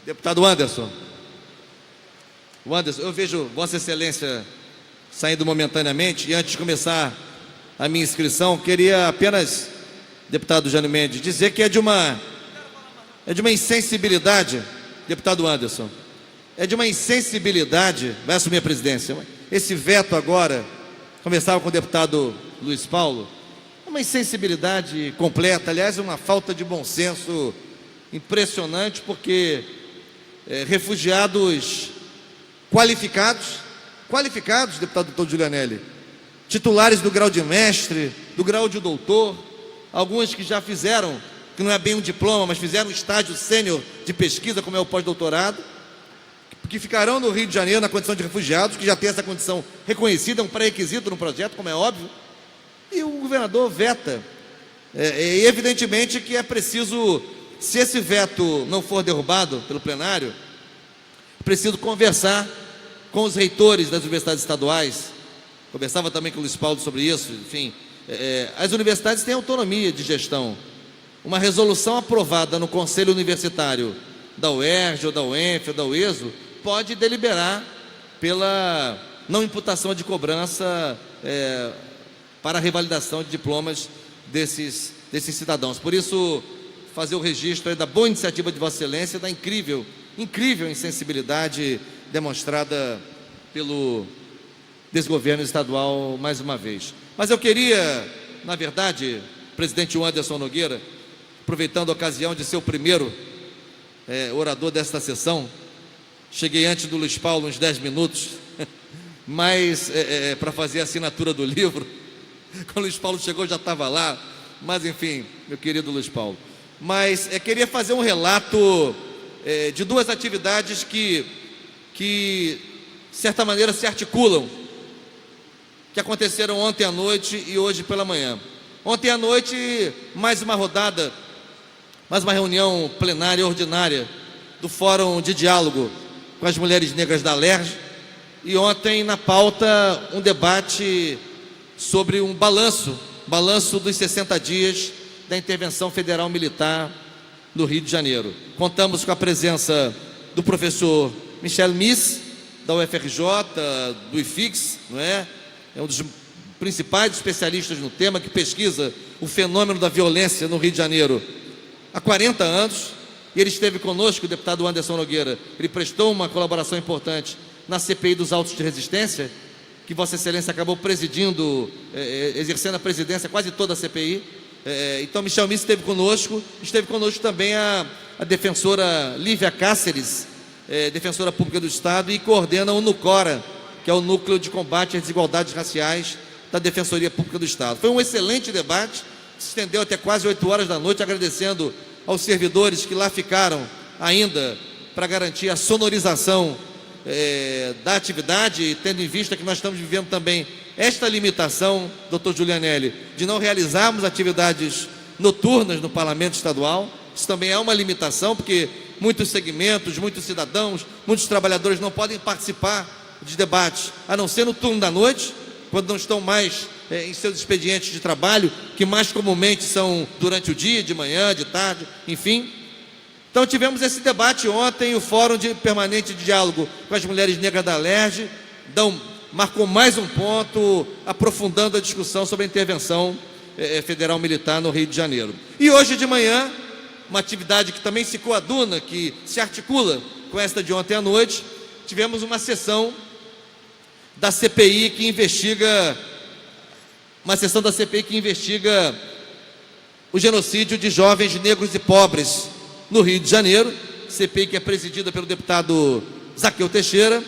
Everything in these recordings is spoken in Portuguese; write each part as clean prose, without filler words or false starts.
Deputado Anderson. O Anderson, eu vejo Vossa Excelência saindo momentaneamente, e antes de começar a minha inscrição, queria apenas, deputado Jânio Mendes, dizer que é de uma insensibilidade, deputado Anderson, é de uma insensibilidade, vai assumir a presidência, esse veto agora, conversava com o deputado Luiz Paulo, é uma insensibilidade completa, aliás, uma falta de bom senso impressionante, porque refugiados qualificados, deputado doutor Giulianelli, titulares do grau de mestre, do grau de doutor, alguns que já fizeram, que não é bem um diploma, mas fizeram um estágio sênior de pesquisa, como é o pós-doutorado, que ficarão no Rio de Janeiro na condição de refugiados, que já tem essa condição reconhecida, um pré-requisito no projeto, como é óbvio, e o governador veta. Evidentemente que é preciso, se esse veto não for derrubado pelo plenário, preciso conversar com os reitores das universidades estaduais. Conversava também com o Luiz Paulo sobre isso. Enfim, as universidades têm autonomia de gestão. Uma resolução aprovada no Conselho Universitário da UERJ, ou da UENF, ou da UESO, pode deliberar pela não imputação de cobrança para a revalidação de diplomas desses cidadãos. Por isso, fazer o registro da boa iniciativa de Vossa Excelência, da incrível insensibilidade demonstrada pelo desgoverno estadual mais uma vez. Mas eu queria, na verdade, presidente Anderson Nogueira, aproveitando a ocasião de ser o primeiro orador desta sessão, cheguei antes do Luiz Paulo uns 10 minutos, mas para fazer a assinatura do livro, quando o Luiz Paulo chegou já estava lá, mas enfim, meu querido Luiz Paulo. Mas queria fazer um relato de duas atividades que, de certa maneira, se articulam, que aconteceram ontem à noite e hoje pela manhã. Ontem à noite, mais uma rodada, mais uma reunião plenária ordinária do Fórum de Diálogo com as Mulheres Negras da Alerj, e ontem na pauta um debate sobre um balanço dos 60 dias da intervenção federal militar no Rio de Janeiro. Contamos com a presença do professor Michel Miss, da UFRJ, do IFIX, não é? É um dos principais especialistas no tema, que pesquisa o fenômeno da violência no Rio de Janeiro há 40 anos, e ele esteve conosco, o deputado Anderson Nogueira. Ele prestou uma colaboração importante na CPI dos autos de resistência, que Vossa Excelência acabou presidindo, exercendo a presidência quase toda a CPI. Então, Michel Miss esteve conosco também a defensora Lívia Cáceres, defensora pública do Estado, e coordena o NUCORA, que é o Núcleo de Combate às Desigualdades Raciais da Defensoria Pública do Estado. Foi um excelente debate, se estendeu até quase 8 horas da noite, agradecendo aos servidores que lá ficaram ainda para garantir a sonorização da atividade, tendo em vista que nós estamos vivendo também esta limitação, doutor Giulianelli, de não realizarmos atividades noturnas no Parlamento Estadual. Isso também é uma limitação, porque muitos segmentos, muitos cidadãos, muitos trabalhadores não podem participar de debates, a não ser no turno da noite, quando não estão mais em seus expedientes de trabalho, que mais comumente são durante o dia, de manhã, de tarde, enfim. Então tivemos esse debate ontem, o Fórum Permanente de Diálogo com as Mulheres Negras da Alerj marcou mais um ponto, aprofundando a discussão sobre a intervenção federal militar no Rio de Janeiro. E hoje de manhã, uma atividade que também se coaduna, que se articula com esta de ontem à noite, tivemos uma sessão da CPI que investiga o genocídio de jovens negros e pobres no Rio de Janeiro, CPI que é presidida pelo deputado Zaqueu Teixeira.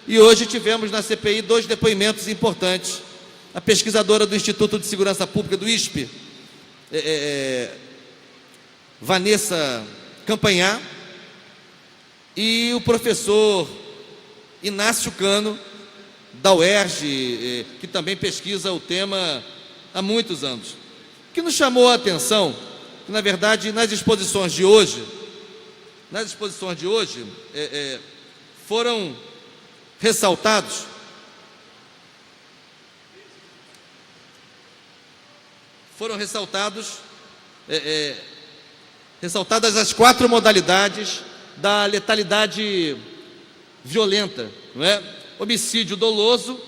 E hoje tivemos na CPI 2 depoimentos importantes. A pesquisadora do Instituto de Segurança Pública, do ISP, Vanessa Campanhar, e o professor Inácio Cano, da UERJ, que também pesquisa o tema há muitos anos. O que nos chamou a atenção, que na verdade nas exposições de hoje foram ressaltadas as 4 modalidades da letalidade violenta, não é? Homicídio doloso,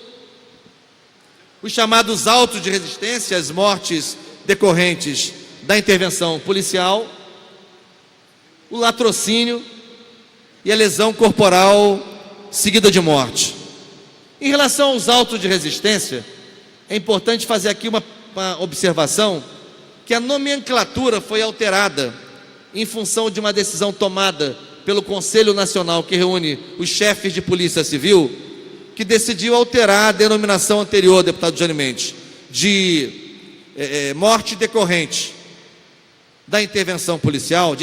os chamados autos de resistência, as mortes decorrentes da intervenção policial, o latrocínio e a lesão corporal seguida de morte. Em relação aos autos de resistência, é importante fazer aqui uma observação, que a nomenclatura foi alterada em função de uma decisão tomada pelo Conselho Nacional, que reúne os chefes de polícia civil, que decidiu alterar a denominação anterior, deputado Jânio Mendes, de morte decorrente da intervenção policial,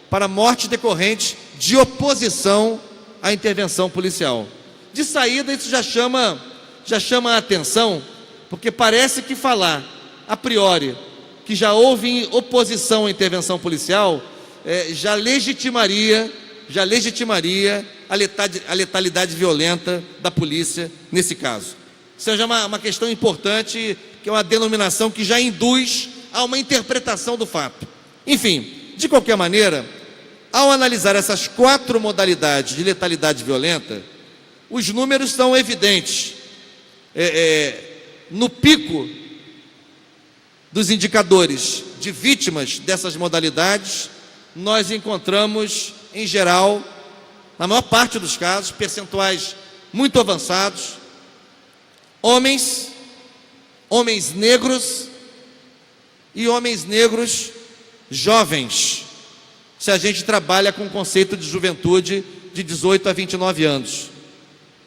para morte decorrente de oposição à intervenção policial. De saída, isso já chama a atenção, porque parece que falar a priori que já houve oposição à intervenção policial já legitimaria a letalidade violenta da polícia nesse caso. Isso é já uma questão importante, que é uma denominação que já induz a uma interpretação do fato. Enfim, de qualquer maneira, ao analisar essas 4 modalidades de letalidade violenta, os números são evidentes. No pico dos indicadores de vítimas dessas modalidades, nós encontramos, em geral, na maior parte dos casos, percentuais muito avançados, homens negros e homens negros jovens, se a gente trabalha com o conceito de juventude de 18 a 29 anos.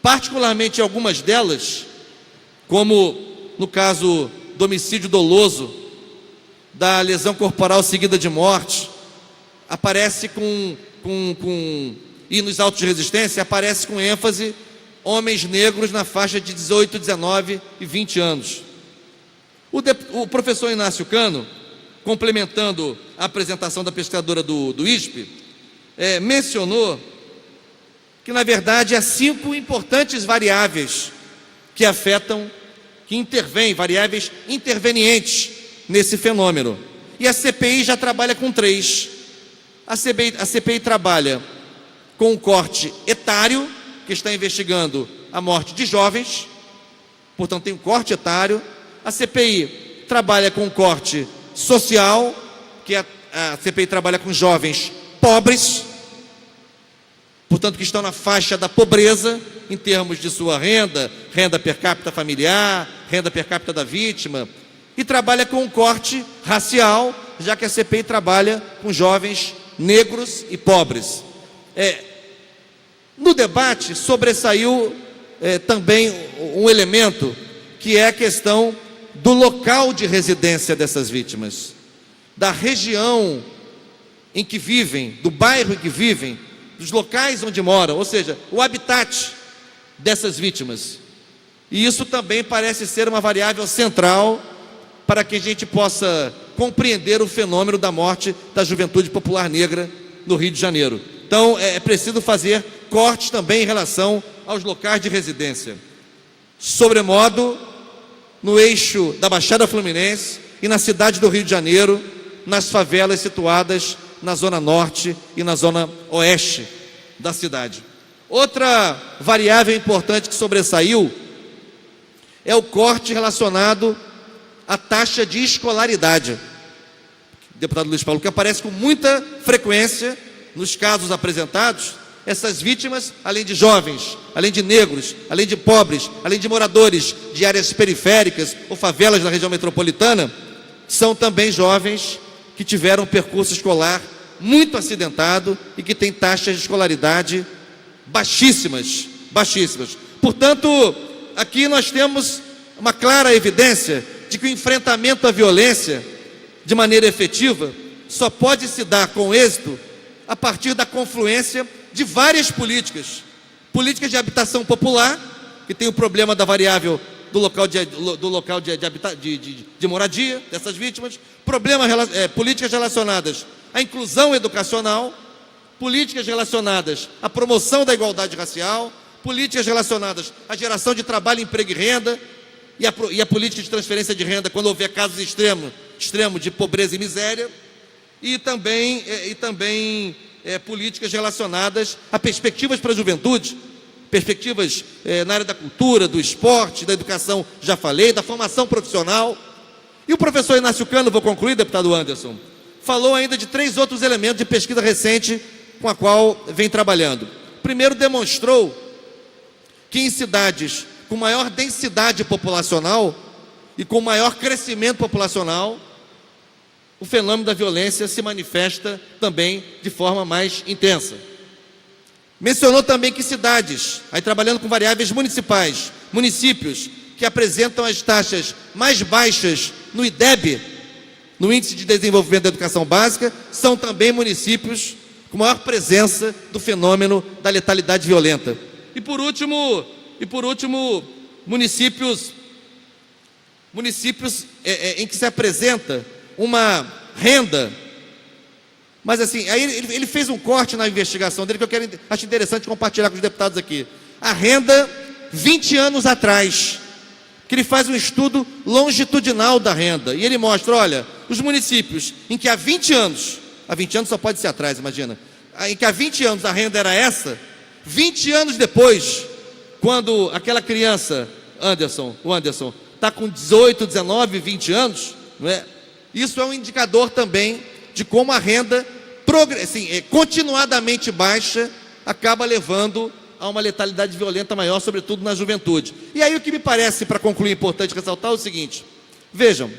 Particularmente algumas delas, como no caso do homicídio doloso, da lesão corporal seguida de morte, aparece e nos autos de resistência aparece com ênfase homens negros na faixa de 18, 19 e 20 anos. O professor Inácio Cano, complementando a apresentação da pesquisadora do ISP, mencionou que, na verdade, há 5 importantes variáveis que afetam, que intervêm, variáveis intervenientes nesse fenômeno. E a CPI já trabalha com 3. A CPI trabalha com um corte etário, que está investigando a morte de jovens, portanto tem um corte etário. A CPI trabalha com um corte social, que a CPI trabalha com jovens pobres, portanto que estão na faixa da pobreza, em termos de sua renda per capita familiar, renda per capita da vítima, e trabalha com um corte racial, já que a CPI trabalha com jovens negros e pobres. No debate sobressaiu também um elemento, que é a questão do local de residência dessas vítimas, da região em que vivem, do bairro em que vivem, dos locais onde moram, ou seja, o habitat dessas vítimas. E isso também parece ser uma variável central para que a gente possa compreender o fenômeno da morte da juventude popular negra no Rio de Janeiro. Então, é preciso fazer cortes também em relação aos locais de residência, sobremodo no eixo da Baixada Fluminense e na cidade do Rio de Janeiro, nas favelas situadas na zona norte e na zona oeste da cidade. Outra variável importante que sobressaiu é o corte relacionado à taxa de escolaridade. Deputado Luiz Paulo, que aparece com muita frequência nos casos apresentados. Essas vítimas, além de jovens, além de negros, além de pobres, além de moradores de áreas periféricas ou favelas da região metropolitana, são também jovens que tiveram um percurso escolar muito acidentado e que têm taxas de escolaridade baixíssimas. Portanto, aqui nós temos uma clara evidência de que o enfrentamento à violência de maneira efetiva só pode se dar com êxito a partir da confluência de várias políticas de habitação popular, que tem o problema da variável do local de moradia dessas vítimas, políticas relacionadas à inclusão educacional, políticas relacionadas à promoção da igualdade racial, políticas relacionadas à geração de trabalho, emprego e renda, e a política de transferência de renda quando houver casos extremos de pobreza e miséria, e também políticas relacionadas a perspectivas para a juventude, perspectivas na área da cultura, do esporte, da educação, já falei, da formação profissional. E o professor Inácio Cano, vou concluir, deputado Anderson, falou ainda de 3 outros elementos de pesquisa recente com a qual vem trabalhando. Primeiro, demonstrou que em cidades com maior densidade populacional e com maior crescimento populacional, o fenômeno da violência se manifesta também de forma mais intensa. Mencionou também que cidades, aí trabalhando com variáveis municipais, municípios que apresentam as taxas mais baixas no IDEB, no Índice de Desenvolvimento da Educação Básica, são também municípios com maior presença do fenômeno da letalidade violenta. E por último, municípios em que se apresenta uma renda. Mas assim, aí ele fez um corte na investigação dele que acho interessante compartilhar com os deputados aqui. A renda 20 anos atrás, que ele faz um estudo longitudinal da renda, e ele mostra, olha, os municípios em que há 20 anos só pode ser atrás, imagina, em que há 20 anos a renda era essa, 20 anos depois, quando aquela criança, o Anderson, está com 18, 19, 20 anos, não é? Isso é um indicador também de como a renda continuadamente baixa acaba levando a uma letalidade violenta maior, sobretudo na juventude. E aí o que me parece, para concluir, importante ressaltar é o seguinte: vejam,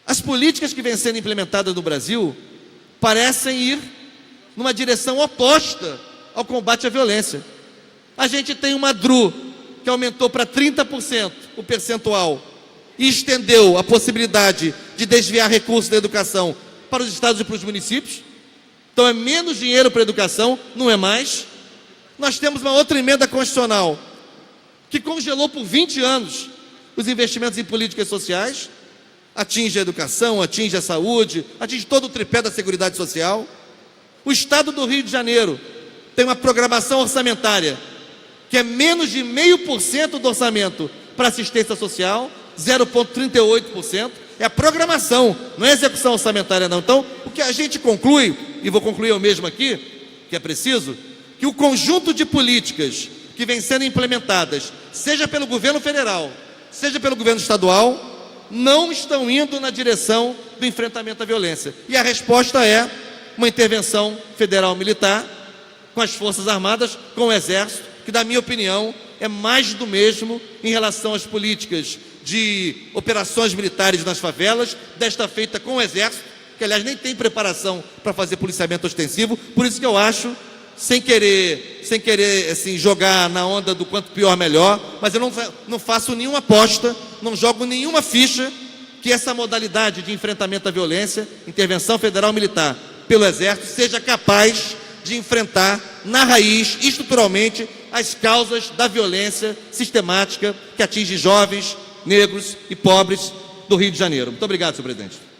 as políticas que vêm sendo implementadas no Brasil parecem ir numa direção oposta ao combate à violência. A gente tem uma DRU que aumentou para 30% o percentual e estendeu a possibilidade de desviar recursos da educação para os estados e para os municípios. Então é menos dinheiro para a educação, não é mais. Nós temos uma outra emenda constitucional que congelou por 20 anos os investimentos em políticas sociais, atinge a educação, atinge a saúde, atinge todo o tripé da Seguridade Social. O Estado do Rio de Janeiro tem uma programação orçamentária que é menos de 0,5% do orçamento para assistência social, 0,38%, é a programação, não é a execução orçamentária não. Então, o que a gente conclui, e vou concluir eu mesmo aqui, que é preciso, que o conjunto de políticas que vem sendo implementadas, seja pelo governo federal, seja pelo governo estadual, não estão indo na direção do enfrentamento à violência. E a resposta é uma intervenção federal militar, com as Forças Armadas, com o Exército, que, na minha opinião, é mais do mesmo em relação às políticas de operações militares nas favelas, desta feita com o Exército, que aliás nem tem preparação para fazer policiamento ostensivo. Por isso que eu acho, sem querer assim, jogar na onda do quanto pior melhor, mas eu não faço nenhuma aposta, não jogo nenhuma ficha que essa modalidade de enfrentamento à violência, intervenção federal militar pelo Exército, seja capaz de enfrentar na raiz, estruturalmente, as causas da violência sistemática que atinge jovens, negros e pobres do Rio de Janeiro. Muito obrigado, senhor presidente.